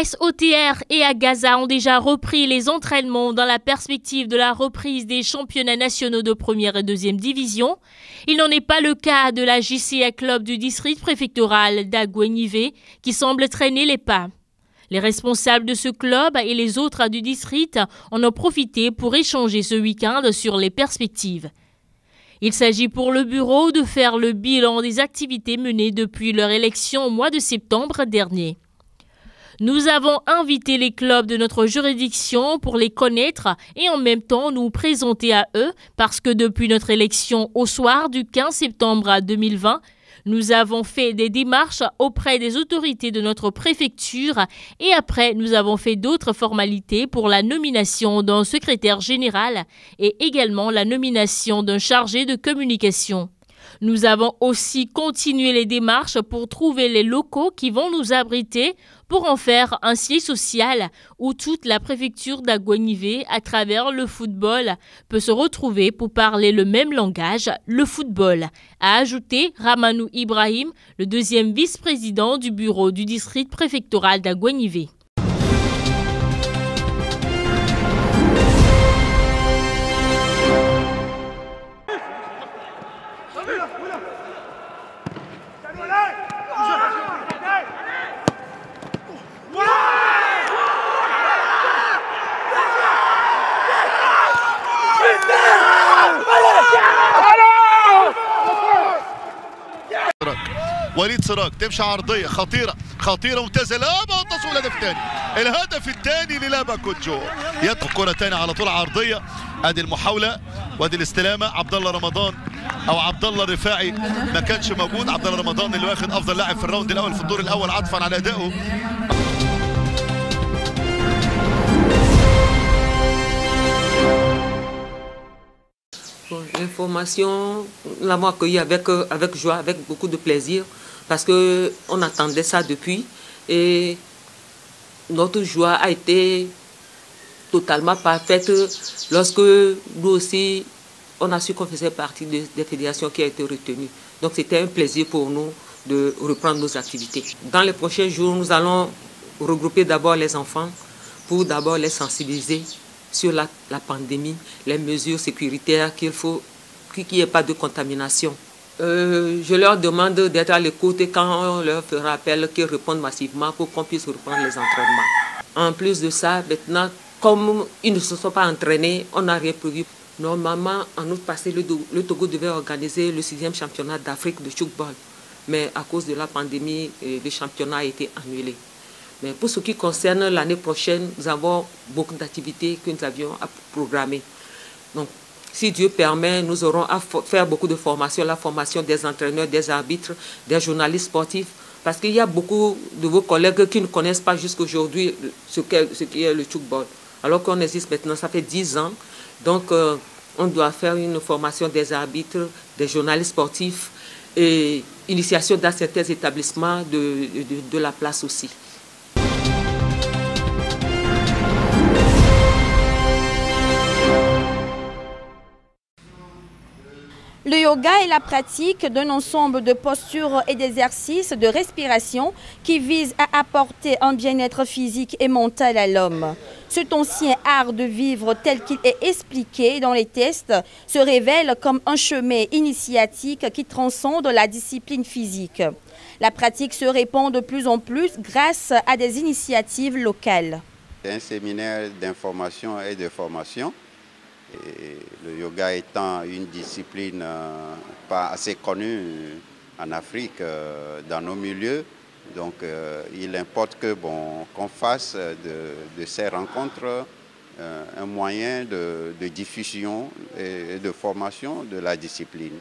AS OTR et à Gaza ont déjà repris les entraînements dans la perspective de la reprise des championnats nationaux de première et deuxième division. Il n'en est pas le cas de la JCA Club du district préfectoral d'Agouenivé qui semble traîner les pas. Les responsables de ce club et les autres du district en ont profité pour échanger ce week-end sur les perspectives. Il s'agit pour le bureau de faire le bilan des activités menées depuis leur élection au mois de septembre dernier. Nous avons invité les clubs de notre juridiction pour les connaître et en même temps nous présenter à eux parce que depuis notre élection au soir du 15 septembre 2020, nous avons fait des démarches auprès des autorités de notre préfecture et après nous avons fait d'autres formalités pour la nomination d'un secrétaire général et également la nomination d'un chargé de communication. Nous avons aussi continué les démarches pour trouver les locaux qui vont nous abriter pour en faire un siège social où toute la préfecture d'Agouenivé, à travers le football, peut se retrouver pour parler le même langage, le football, a ajouté Ramanou Ibrahim, le deuxième vice-président du bureau du district préfectoral d'Agouenivé. وليد سراج تمشي عرضيه خطيره ممتازه، لا تصل الهدف الثاني، الهدف الثاني للابا كوتجو. يدخل كره ثانيه على طول عرضيه، ادي المحاوله وادي الاستلامه. عبد الله رمضان او عبد الله الرفاعي ما كانش موجود، عبد الله رمضان اللي واخد افضل لاعب في الراوند الاول في الدور الاول عطفا على ادائه. L'information, nous l'avons accueillie avec joie, avec beaucoup de plaisir, parce qu'on attendait ça depuis. Et notre joie a été totalement parfaite lorsque nous aussi, on a su qu'on faisait partie des fédérations qui ont été retenues. Donc c'était un plaisir pour nous de reprendre nos activités. Dans les prochains jours, nous allons regrouper d'abord les enfants pour d'abord les sensibiliser sur la pandémie, les mesures sécuritaires qu'il faut, qu'il n'y ait pas de contamination. Je leur demande d'être à l'écoute et quand on leur fera appel, qu'ils répondent massivement pour qu'on puisse reprendre les entraînements. En plus de ça, maintenant, comme ils ne se sont pas entraînés, on n'a rien prévu. Normalement, en août passé, le Togo devait organiser le 6e championnat d'Afrique de football. Mais à cause de la pandémie, le championnat a été annulé. Mais pour ce qui concerne l'année prochaine, nous avons beaucoup d'activités que nous avions à programmer. Donc, si Dieu permet, nous aurons à faire beaucoup de formations, la formation des entraîneurs, des arbitres, des journalistes sportifs, parce qu'il y a beaucoup de vos collègues qui ne connaissent pas jusqu'aujourd'hui ce qu'est le football. Alors qu'on existe maintenant, ça fait 10 ans. Donc, on doit faire une formation des arbitres, des journalistes sportifs et initiation dans certains établissements de la place aussi. Le yoga est la pratique d'un ensemble de postures et d'exercices de respiration qui visent à apporter un bien-être physique et mental à l'homme. Cet ancien art de vivre tel qu'il est expliqué dans les textes se révèle comme un chemin initiatique qui transcende la discipline physique. La pratique se répand de plus en plus grâce à des initiatives locales. C'est un séminaire d'information et de formation. Et le yoga étant une discipline pas assez connue en Afrique, dans nos milieux, donc il importe qu'on fasse de ces rencontres un moyen de diffusion et de formation de la discipline.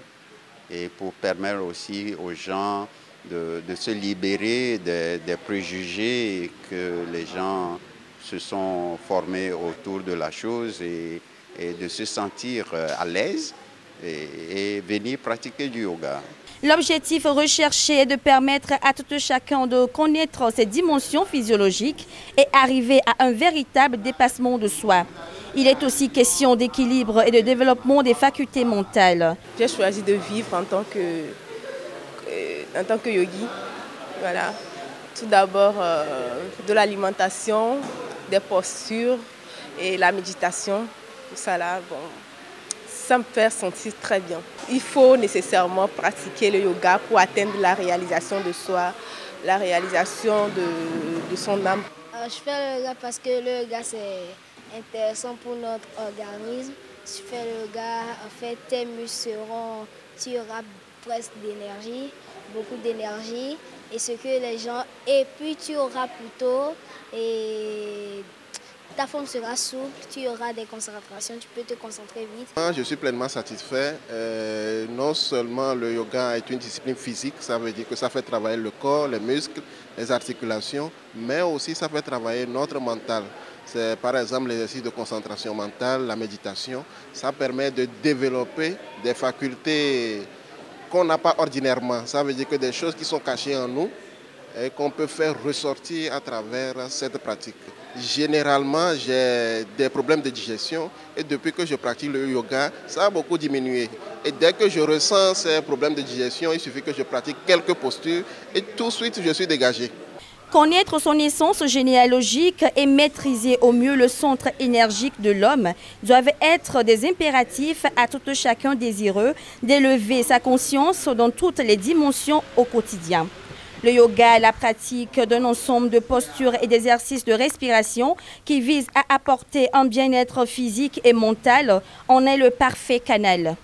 Et pour permettre aussi aux gens de se libérer des préjugés que les gens se sont formés autour de la chose et de se sentir à l'aise et venir pratiquer du yoga. L'objectif recherché est de permettre à tout chacun de connaître ses dimensions physiologiques et arriver à un véritable dépassement de soi. Il est aussi question d'équilibre et de développement des facultés mentales. J'ai choisi de vivre en tant que yogi, voilà, Tout d'abord, de l'alimentation, des postures et la méditation. Tout ça là, bon, ça me fait sentir très bien. Il faut nécessairement pratiquer le yoga pour atteindre la réalisation de soi, la réalisation de son âme. Je fais le yoga parce que le yoga c'est intéressant pour notre organisme. Si tu fais le yoga, en fait, tes muscles tu auras presque d'énergie, beaucoup d'énergie, et ce que les gens, et puis tu auras plutôt, et ta forme sera souple, tu auras des concentrations, tu peux te concentrer vite. Je suis pleinement satisfait. Non seulement le yoga est une discipline physique, ça veut dire que ça fait travailler le corps, les muscles, les articulations, mais aussi ça fait travailler notre mental. C'est par exemple l'exercice de concentration mentale, la méditation. Ça permet de développer des facultés qu'on n'a pas ordinairement. Ça veut dire que des choses qui sont cachées en nous et qu'on peut faire ressortir à travers cette pratique. Généralement, j'ai des problèmes de digestion et depuis que je pratique le yoga, ça a beaucoup diminué. Et dès que je ressens ces problèmes de digestion, il suffit que je pratique quelques postures et tout de suite je suis dégagé. Connaître son essence généalogique et maîtriser au mieux le centre énergique de l'homme doivent être des impératifs à tout chacun désireux d'élever sa conscience dans toutes les dimensions au quotidien. Le yoga est la pratique d'un ensemble de postures et d'exercices de respiration qui visent à apporter un bien-être physique et mental. En est le parfait canal.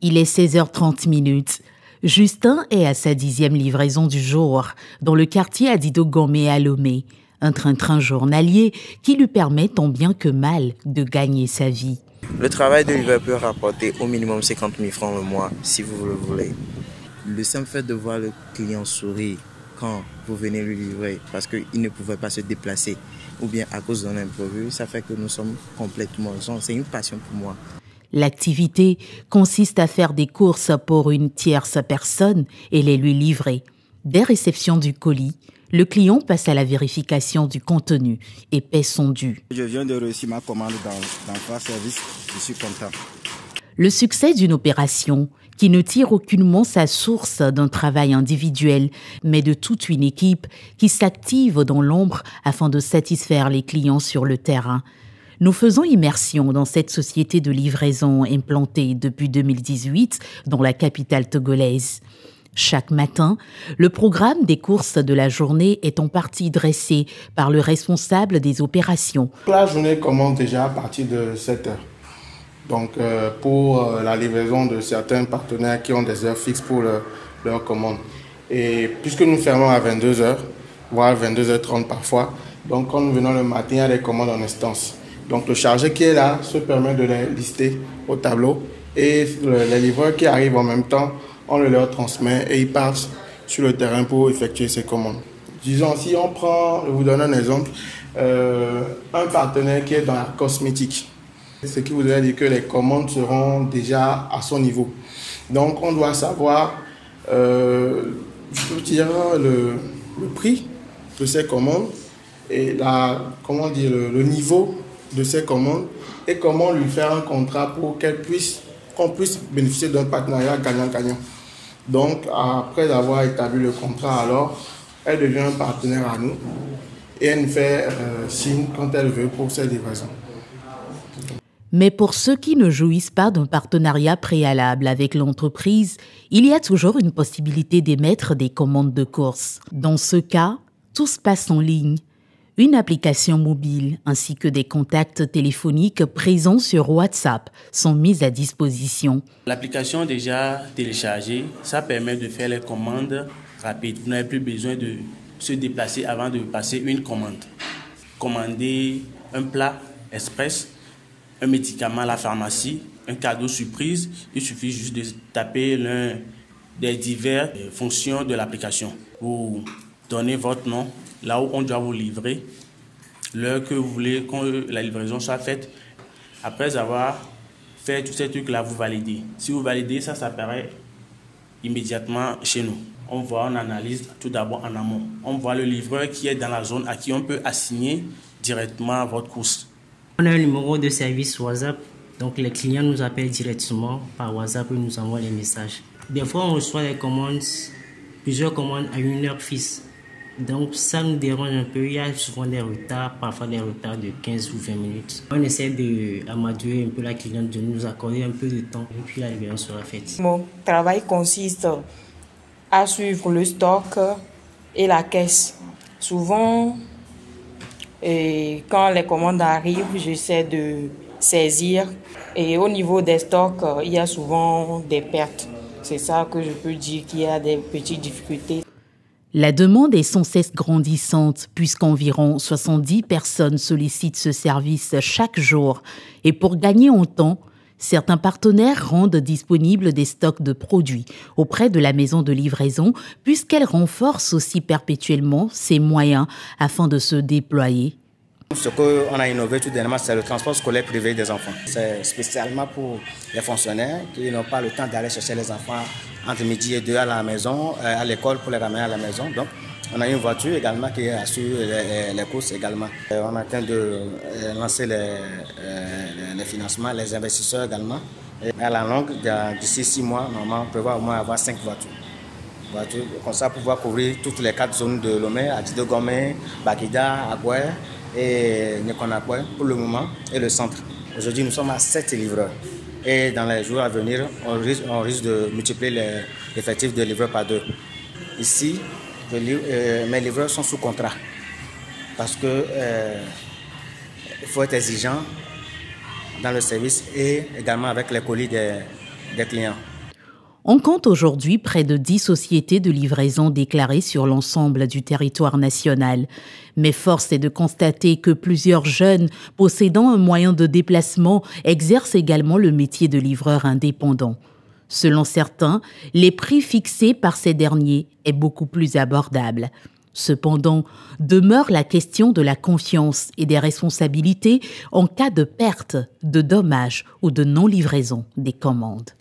Il est 16h30. Justin est à sa 10e livraison du jour dans le quartier Adidogomé à Lomé. Un train-train journalier qui lui permet tant bien que mal de gagner sa vie. Le travail de livreur peut rapporter au minimum 50 000 francs le mois si vous le voulez. Le simple fait de voir le client sourire quand vous venez lui livrer parce qu'il ne pouvait pas se déplacer ou bien à cause d'un imprévu, ça fait que nous sommes complètement... C'est une passion pour moi. L'activité consiste à faire des courses pour une tierce personne et les lui livrer. Dès réception du colis, le client passe à la vérification du contenu et paie son dû. Je viens de réussir ma commande dans votre service, je suis content. Le succès d'une opération qui ne tire aucunement sa source d'un travail individuel, mais de toute une équipe qui s'active dans l'ombre afin de satisfaire les clients sur le terrain. Nous faisons immersion dans cette société de livraison implantée depuis 2018 dans la capitale togolaise. Chaque matin, le programme des courses de la journée est en partie dressé par le responsable des opérations. La journée commence déjà à partir de 7 heures. Donc pour la livraison de certains partenaires qui ont des heures fixes pour leurs commandes. Et puisque nous fermons à 22 heures, voire 22h30 parfois, donc quand nous venons le matin, il y a des commandes en instance. Donc le chargé qui est là se permet de les lister au tableau et les livreurs qui arrivent en même temps, on le leur transmet et ils partent sur le terrain pour effectuer ces commandes. Disons, si on prend, je vous donne un exemple, un partenaire qui est dans la cosmétique, ce qui voudrait dire que les commandes seront déjà à son niveau. Donc on doit savoir le prix de ces commandes et le niveau de ces commandes et comment lui faire un contrat pour qu'on puisse bénéficier d'un partenariat gagnant-gagnant. Donc, après avoir établi le contrat, alors, elle devient un partenaire à nous et elle nous fait signe quand elle veut pour ses livraisons. Mais pour ceux qui ne jouissent pas d'un partenariat préalable avec l'entreprise, il y a toujours une possibilité d'émettre des commandes de course. Dans ce cas, tout se passe en ligne. Une application mobile ainsi que des contacts téléphoniques présents sur WhatsApp sont mis à disposition. L'application déjà téléchargée, ça permet de faire les commandes rapides. Vous n'avez plus besoin de se déplacer avant de passer une commande. Commander un plat express, un médicament à la pharmacie, un cadeau surprise, il suffit juste de taper l'un des diverses fonctions de l'application. Vous donnez votre nom, là où on doit vous livrer, l'heure que vous voulez que la livraison soit faite. Après avoir fait tous ces trucs-là, vous validez. Si vous validez, ça apparaît immédiatement chez nous. On analyse tout d'abord en amont. On voit le livreur qui est dans la zone à qui on peut assigner directement votre course. On a un numéro de service WhatsApp, donc les clients nous appellent directement par WhatsApp et nous envoient les messages. Des fois, on reçoit des commandes, plusieurs commandes à une heure fixe. Donc ça nous dérange un peu, il y a souvent des retards, parfois des retards de 15 ou 20 minutes. On essaie d'amadouer un peu la cliente, de nous accorder un peu de temps et puis la livraison sera faite. Mon travail consiste à suivre le stock et la caisse. Souvent, quand les commandes arrivent, j'essaie de saisir. Et au niveau des stocks, il y a souvent des pertes. C'est ça que je peux dire qu'il y a des petites difficultés. La demande est sans cesse grandissante puisqu'environ 70 personnes sollicitent ce service chaque jour. Et pour gagner en temps, certains partenaires rendent disponibles des stocks de produits auprès de la maison de livraison puisqu'elle renforce aussi perpétuellement ses moyens afin de se déployer. Ce qu'on a innové tout dernièrement, c'est le transport scolaire privé des enfants. C'est spécialement pour les fonctionnaires qui n'ont pas le temps d'aller chercher les enfants entre midi et 2 à la maison, à l'école pour les ramener à la maison. Donc, on a une voiture également qui assure les courses également. On est en train de lancer les financements, les investisseurs également. Et à la longue, d'ici 6 mois, normalement, on peut au moins avoir 5 voitures. Comme ça, pour pouvoir couvrir toutes les 4 zones de Lomé, Adidogomé, Bakida, Agoué et Nekonakoué pour le moment et le centre. Aujourd'hui, nous sommes à 7 livreurs. Et dans les jours à venir, on risque de multiplier l'effectif de livreurs par 2. Ici, mes livreurs sont sous contrat parce que il faut être exigeant dans le service et également avec les colis des clients. On compte aujourd'hui près de 10 sociétés de livraison déclarées sur l'ensemble du territoire national. Mais force est de constater que plusieurs jeunes possédant un moyen de déplacement exercent également le métier de livreur indépendant. Selon certains, les prix fixés par ces derniers est beaucoup plus abordable. Cependant, demeure la question de la confiance et des responsabilités en cas de perte, de dommages ou de non-livraison des commandes.